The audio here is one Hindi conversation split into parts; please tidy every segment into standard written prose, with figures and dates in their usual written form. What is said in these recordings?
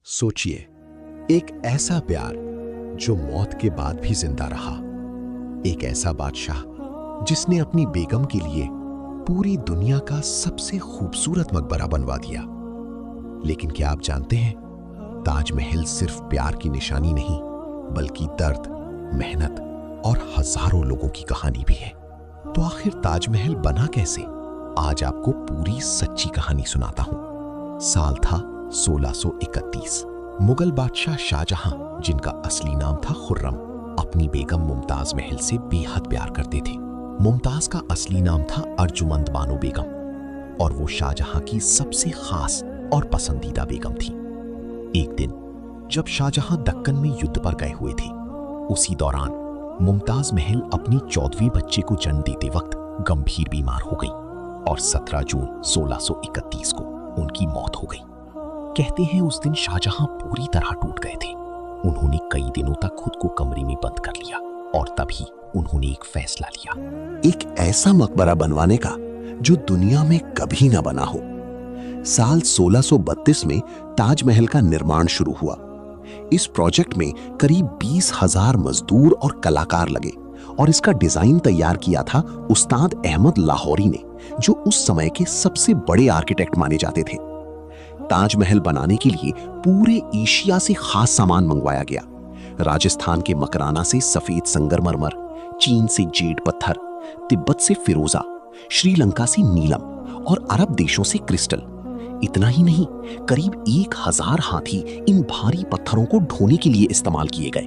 सोचिए, एक ऐसा प्यार जो मौत के बाद भी जिंदा रहा। एक ऐसा बादशाह जिसने अपनी बेगम के लिए पूरी दुनिया का सबसे खूबसूरत मकबरा बनवा दिया। लेकिन क्या आप जानते हैं, ताजमहल सिर्फ प्यार की निशानी नहीं, बल्कि दर्द, मेहनत और हजारों लोगों की कहानी भी है। तो आखिर ताजमहल बना कैसे? आज आपको पूरी सच्ची कहानी सुनाता हूं। साल था 1631। मुगल बादशाह शाहजहां, जिनका असली नाम था खुर्रम, अपनी बेगम मुमताज महल से बेहद प्यार करते थे। मुमताज का असली नाम था अर्जुमंद बानो बेगम और वो शाहजहां की सबसे खास और पसंदीदा बेगम थी। एक दिन जब शाहजहां दक्कन में युद्ध पर गए हुए थे, उसी दौरान मुमताज महल अपनी 14वीं बच्चे को जन्म देते वक्त गंभीर बीमार हो गई और 17 जून 1631 को उनकी मौत हो गई। कहते हैं उस दिन शाहजहां पूरी तरह टूट गए थे। उन्होंने कई दिनों तक खुद को कमरे में बंद कर लिया और तभी उन्होंने एक फैसला लिया, एक ऐसा मकबरा बनवाने का जो दुनिया में कभी ना बना हो। साल 1632 में ताजमहल का निर्माण शुरू हुआ। इस प्रोजेक्ट में करीब 20,000 मजदूर और कलाकार लगे और इसका डिजाइन तैयार किया था उस्ताद अहमद लाहौरी ने, जो उस समय के सबसे बड़े आर्किटेक्ट माने जाते थे। ताजमहल बनाने के लिए पूरे एशिया से खास सामान मंगवाया गया। राजस्थान के मकराना से सफेद संगमरमर, चीन से जेड पत्थर, तिब्बत से फिरोजा, श्रीलंका से नीलम और अरब देशों से क्रिस्टल। इतना ही नहीं, करीब 1000 हाथी इन भारी पत्थरों को ढोने के लिए इस्तेमाल किए गए।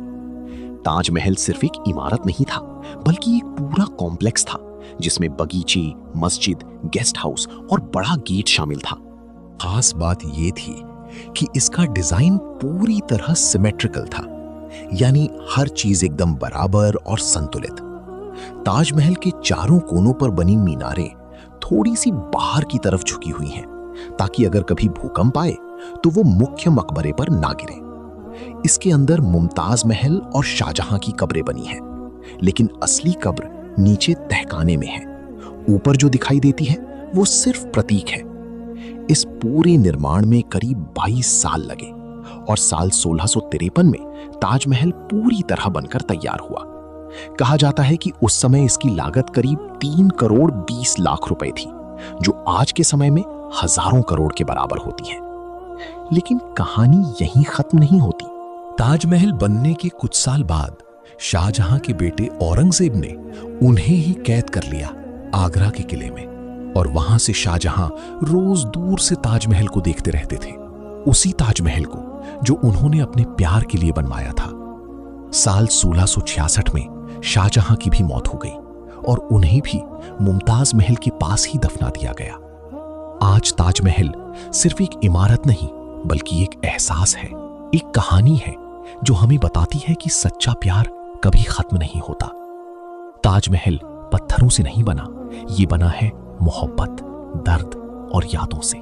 ताजमहल सिर्फ एक इमारत नहीं था, बल्कि एक पूरा कॉम्प्लेक्स था जिसमें बगीचे, मस्जिद, गेस्ट हाउस और बड़ा गेट शामिल था। खास बात यह थी कि इसका डिजाइन पूरी तरह सिमेट्रिकल था, यानी हर चीज एकदम बराबर और संतुलित। ताजमहल के चारों कोनों पर बनी मीनारें थोड़ी सी बाहर की तरफ झुकी हुई हैं, ताकि अगर कभी भूकंप आए तो वो मुख्य मकबरे पर ना गिरे। इसके अंदर मुमताज महल और शाहजहां की कब्रें बनी हैं, लेकिन असली कब्र नीचे तहखाने में है। ऊपर जो दिखाई देती है वो सिर्फ प्रतीक है। इस पूरे निर्माण में करीब 22 साल लगे और साल 1653 में ताजमहल पूरी तरह बनकर तैयार हुआ। कहा जाता है कि उस समय इसकी लागत करीब 3 करोड़ 20 लाख रुपए थी, जो आज के समय में हजारों करोड़ के बराबर होती है। लेकिन कहानी यहीं खत्म नहीं होती। ताजमहल बनने के कुछ साल बाद शाहजहां के बेटे औरंगजेब ने उन्हें ही कैद कर लिया आगरा के किले में, और वहां से शाहजहां रोज दूर से ताजमहल को देखते रहते थे, उसी ताजमहल को जो उन्होंने अपने प्यार के लिए बनवाया था। साल 1666 में शाहजहां की भी मौत हो गई और उन्हें भी मुमताज महल के पास ही दफना दिया गया। आज ताजमहल सिर्फ एक इमारत नहीं, बल्कि एक एहसास है, एक कहानी है जो हमें बताती है कि सच्चा प्यार कभी खत्म नहीं होता। ताजमहल पत्थरों से नहीं बना, ये बना है मोहब्बत, दर्द और यादों से।